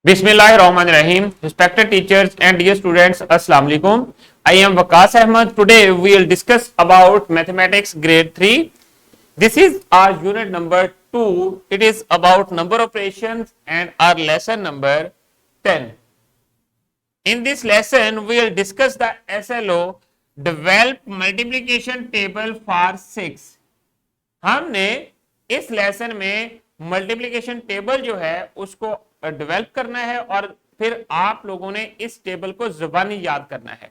Bismillahirrahmanirrahim. Respected teachers and dear students, Assalamu alaikum. I am Waqas Ahmad. Today we will discuss about mathematics grade 3. This is our unit number 2. It is about number operations and our lesson number 10. In this lesson we will discuss the SLO develop multiplication table for 6. हमने इस lesson में multiplication table जो है उसको develop करना है और फिर आप लोगों ने इस टेबल को जुबानी याद करना है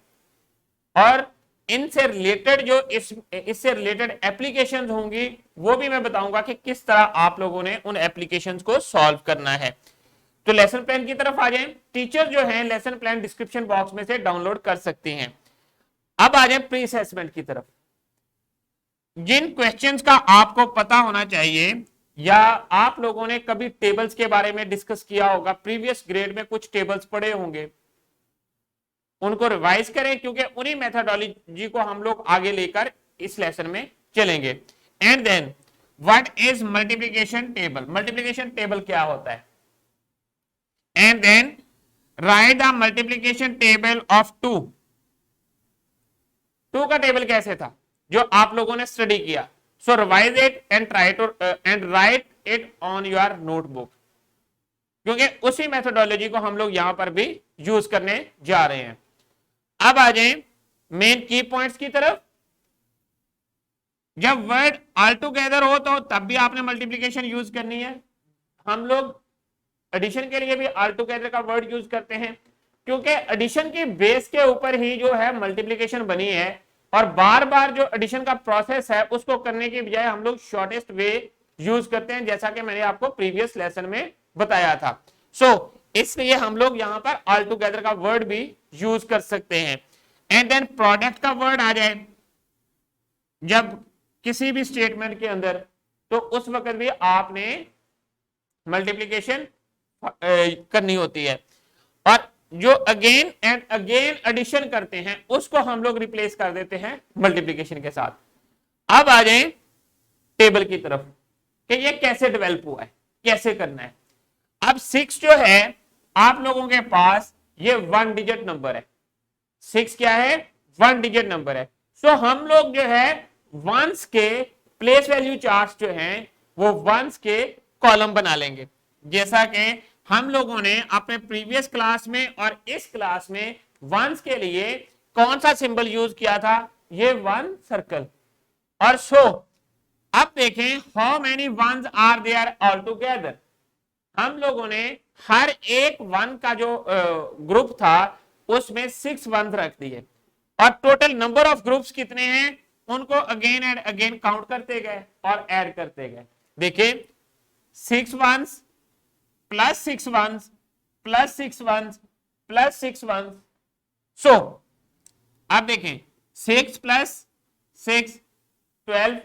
और इनसे रिलेटेड जो इससे रिलेटेड एप्लीकेशंस होंगी वो भी मैं बताऊंगा कि किस तरह आप लोगों ने उन एप्लीकेशंस को सॉल्व करना है। तो लेसन प्लान की तरफ आ जाएं। टीचर जो है लेसन प्लान डिस्क्रिप्शन बॉक्स में से डाउनलोड कर सकती हैं। अब आ जाए प्री असेसमेंट की तरफ। जिन क्वेश्चंस का आपको पता होना चाहिए या आप लोगों ने कभी टेबल्स के बारे में डिस्कस किया होगा, प्रीवियस ग्रेड में कुछ टेबल्स पढ़े होंगे, उनको रिवाइज करें क्योंकि उन्हीं मेथोडोलॉजी को हम लोग आगे लेकर इस लेसन में चलेंगे। And then what is multiplication table, multiplication table क्या होता है। And then write the multiplication table of 2 का टेबल कैसे था जो आप लोगों ने स्टडी किया। So revise it and try to and write it on your notebook, क्योंकि उसी मेथोडोलॉजी को हम लोग यहां पर भी यूज करने जा रहे हैं। अब आ जाएं मेन की पॉइंट्स की तरफ। जब वर्ड ऑल टुगेदर हो तो तब भी आपने मल्टीप्लिकेशन यूज करनी है। हम लोग एडिशन के लिए भी ऑल टुगेदर का वर्ड यूज करते हैं क्योंकि एडिशन की बेस के ऊपर ही जो है मल्टीप्लिकेशन बनी है और बार बार जो एडिशन का प्रोसेस है उसको करने के बजाय हम लोग शॉर्टेस्ट वे यूज करते हैं, जैसा कि मैंने आपको प्रीवियस लेसन में बताया था। सो इसलिए हम लोग यहां पर ऑल टुगेदर का वर्ड भी यूज कर सकते हैं। एंड देन प्रोडक्ट का वर्ड आ जाए जब किसी भी स्टेटमेंट के अंदर, तो उस वक्त भी आपने मल्टीप्लिकेशन करनी होती है और जो अगेन एंड अगेन एडिशन करते हैं उसको हम लोग रिप्लेस कर देते हैं मल्टीप्लिकेशन के साथ। अब आ जाएं टेबल की तरफ कि ये कैसे डेवलप हुआ है, कैसे करना है। अब 6 जो है आप लोगों के पास ये 1 डिजिट नंबर है। 6 क्या है, 1 डिजिट नंबर है। सो हम लोग जो है वंस के प्लेस वैल्यू चार्ट्स जो हैं वो वंस के कॉलम बना लेंगे, जैसा कि हम लोगों ने अपने प्रीवियस क्लास में और इस क्लास में वंस के लिए कौन सा सिंबल यूज किया था, ये 1 सर्कल। और सो अब देखें how many ones are there all together. हम लोगों ने हर एक 1 का जो ग्रुप था उसमें 6 वंस रख दिए और टोटल नंबर ऑफ ग्रुप्स कितने हैं उनको अगेन एंड अगेन काउंट करते गए और ऐड करते गए। देखिए 6 once plus 6 once plus 6 once plus 6 once. So अब देखें 6 plus 6 12,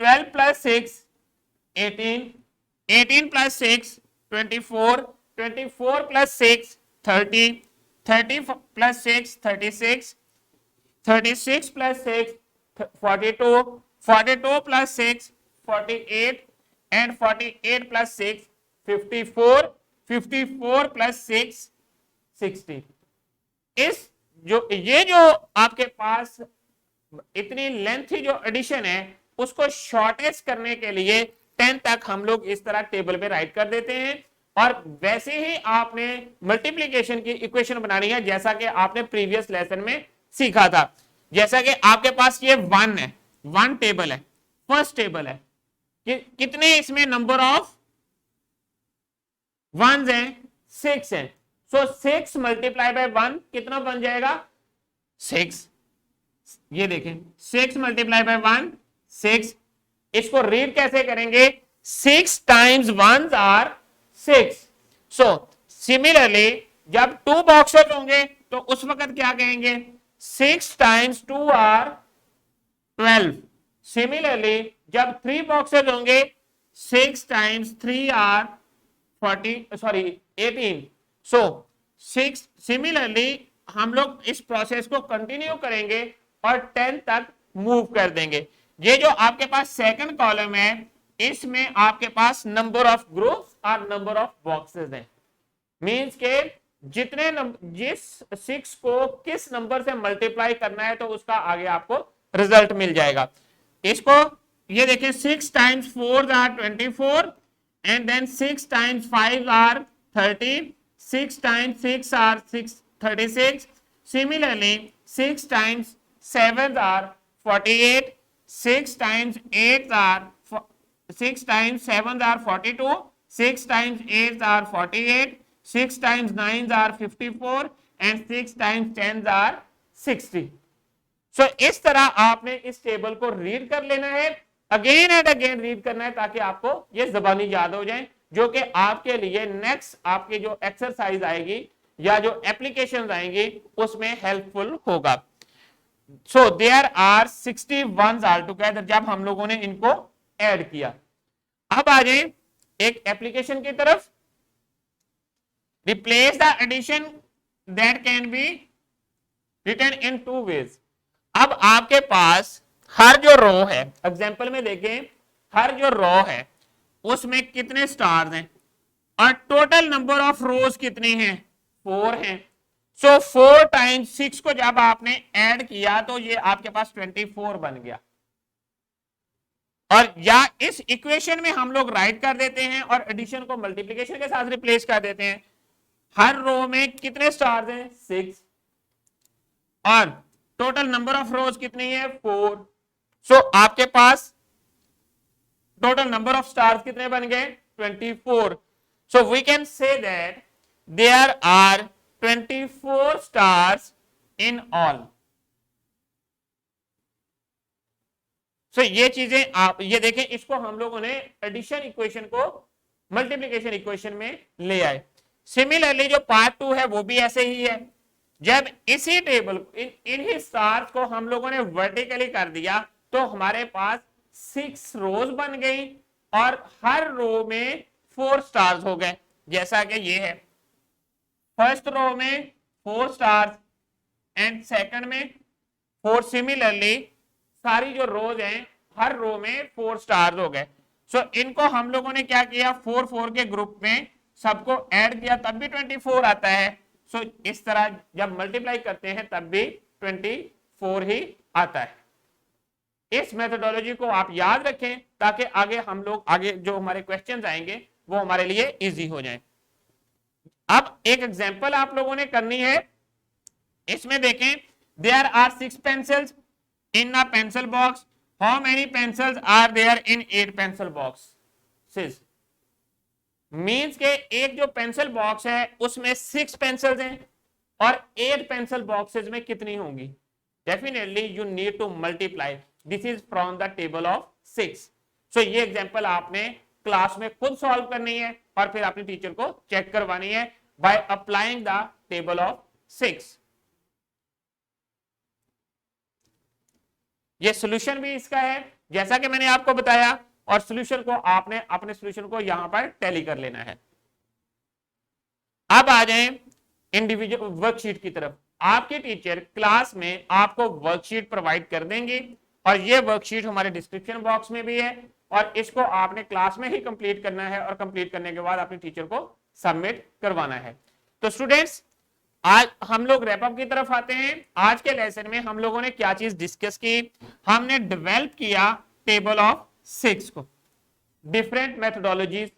12 plus 6 18, 18 plus 6 24, 24 plus 6 30, 30 plus 6 36, 36 plus 6 42, 42 plus 6 48 and 48 plus 6 54, 54 plus 6 60। इस ये जो आपके पास इतनी लेंथी जो एडिशन है उसको शॉर्टेस्ट करने के लिए 10 तक हम लोग इस तरह टेबल पे राइट कर देते हैं और वैसे ही आपने मल्टीप्लिकेशन की इक्वेशन बनानी है जैसा कि आपने प्रीवियस लेसन में सीखा था। जैसा कि आपके पास ये 1 है, 1 टेबल है, फर्स्ट टेबल है कितने इसमें नंबर ऑफ वंस है, 6 है। सो 6 मल्टीप्लाई बाय 1 कितना बन जाएगा, 6। ये देखें 6 मल्टीप्लाई बाय 1 6। इसको रीड कैसे करेंगे, 6 times ones are 6। So similarly जब 2 बॉक्सेस होंगे तो उस वक्त क्या कहेंगे, 6 टाइम्स 2 आर 12। सिमिलरली जब 3 बॉक्सेस होंगे 6 टाइम्स 3 आर 18। सो 6 सिमिलरली हम लोग इस प्रोसेस को कंटिन्यू करेंगे और 10 तक मूव कर देंगे। ये जो आपके पास सेकंड कॉलम है इसमें आपके पास नंबर ऑफ ग्रुप्स और नंबर ऑफ बॉक्सेस हैं। मीन्स के जिस 6 को किस नंबर से मल्टीप्लाई करना है तो उसका आगे आपको रिजल्ट मिल जाएगा। इसको ये देखिए 6 times 4 are 24 and then 6 times 5 are 30, 6 times 6 are 36। Similarly 6 times 7 are 48, 6 times 8 are 6 times 7 are 42, 6 times 8 are 48, 6 times 9 are 54 and 6 times 10 are 60। सो इस तरह आपने इस टेबल को रीड कर लेना है, अगेन एंड अगेन रीड करना है ताकि आपको ये जबानी याद हो जाए, जो कि आपके लिए नेक्स्ट आपकी जो एक्सरसाइज आएगी या जो एप्लीकेशन आएंगी उसमें हेल्पफुल होगा। So there are 61 all together जब हम लोगों ने इनको ऐड किया। अब आ जाए एक एप्लीकेशन की तरफ। Replace the addition that can be written in 2 ways. अब आपके पास हर जो रो है, एग्जांपल में देखें, हर जो रो है उसमें कितने स्टार्स हैं और टोटल नंबर ऑफ रोज कितनी हैं, 4 हैं। सो 4 टाइम्स 6 को जब आपने ऐड किया तो ये आपके पास 24 बन गया। और या इस इक्वेशन में हम लोग राइट कर देते हैं और एडिशन को मल्टीप्लिकेशन के साथ रिप्लेस कर देते हैं। हर रो में कितने स्टार्स हैं, 6 और टोटल नंबर ऑफ रोज कितनी है, 4। सो आपके पास टोटल नंबर ऑफ स्टार्स कितने बन गए, 24। So we can say that there are 24 stars in all. So ये चीजें आप ये देखें, इसको हम लोगों ने एडिशन इक्वेशन को मल्टीप्लिकेशन इक्वेशन में ले आए। सिमिलरली जो पार्ट 2 है वो भी ऐसे ही है। जब इसी टेबल इन ही स्टार्स को हम लोगों ने वर्टिकली कर दिया तो हमारे पास 6 रोज बन गई और हर रो में 4 स्टार्स हो गए, जैसा कि ये है। फर्स्ट रो में 4 स्टार्स एंड सेकंड में 4। सिमिलरली सारी जो रोज हैं हर रो में 4 स्टार्स हो गए। सो इनको हम लोगों ने क्या किया, 4 के ग्रुप में सबको ऐड किया तब भी 24 आता है। सो इस तरह जब मल्टीप्लाई करते हैं तब भी 24 ही आता है। इस मेथोडोलॉजी को आप याद रखें ताकि आगे जो हमारे क्वेश्चंस आएंगे वो हमारे लिए इजी हो जाए। अब एक एग्जांपल आप लोगों ने करनी है। इसमें देखें, there are 6 pencils in a pencil box. How many pencils are there in 8 pencil boxes? Means के एक जो पेंसिल बॉक्स है उसमें 6 पेंसिल्स हैं और 8 पेंसिल बॉक्सेस में कितनी होंगी? Definitely you need to multiply. This is from the table of 6। सो ये एग्जांपल आपने क्लास में खुद सॉल्व करनी है और फिर अपने टीचर को चेक करवानी है by applying the table of 6। ये सॉल्यूशन भी इसका है जैसा कि मैंने आपको बताया, और सॉल्यूशन को आपने अपने सॉल्यूशन को यहां पर टैली कर लेना है। अब आ जाएं इंडिविजुअल वर्कशीट की तरफ। आपके टीचर क्लास में आपको वर्कशीट प्रोवाइड कर देंगे और ये वर्कशीट हमारे डिस्क्रिप्शन बॉक्स में भी है और इसको आपने क्लास में ही कंप्लीट करना है और कंप्लीट करने के बाद अपने टीचर को सबमिट करवाना है। तो स्टूडेंट्स, आज हम लोग रैप अप की तरफ आते हैं। आज के लेसन में हम लोगों ने क्या चीज डिस्कस की, हमने डेवलप किया टेबल ऑफ 6 को, डिफरेंट मेथोडोलॉजीज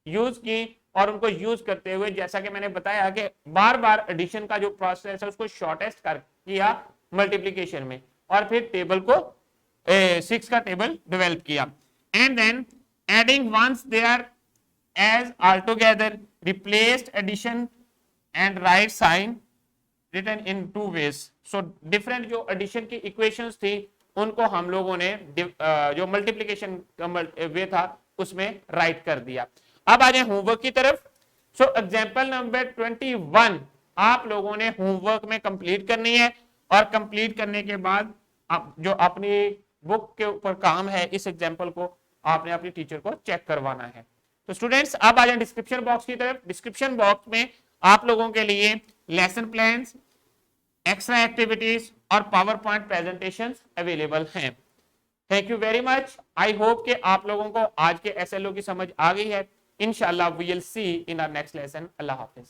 यूज की और उनको यूज करते हुए जैसा कि मैंने बताया कि बार बार एडिशन का जो प्रोसेस है उसको शॉर्टेस्ट कर किया मल्टीप्लिकेशन में और फिर टेबल को 6 का टेबल डेवलप किया। And then adding ones they are as all together replaced addition and right sign written in 2 ways। so different जो addition की equations थी उनको हम लोगों ने जो multiplication का वे था उसमें राइट कर दिया। अब आ जाए होमवर्क की तरफ। सो एग्जांपल नंबर 21 आप लोगों ने होमवर्क में कंप्लीट करनी है और कंप्लीट करने के बाद आप जो अपनी बुक के ऊपर काम है इस एग्जांपल को आपने अपनी टीचर को चेक करवाना है। तो स्टूडेंट्स, अब आ जाए डिस्क्रिप्शन बॉक्स की तरफ। डिस्क्रिप्शन बॉक्स में आप लोगों के लिए लेसन प्लान्स, एक्स्ट्रा एक्टिविटीज और पावर पॉइंट प्रेजेंटेशंस अवेलेबल हैं। Thank you very much. I hope कि आप लोगों को आज के एसएलओ की समझ आ गई है। इंशाल्लाह we will see in our next lesson. अल्लाह हाफिज।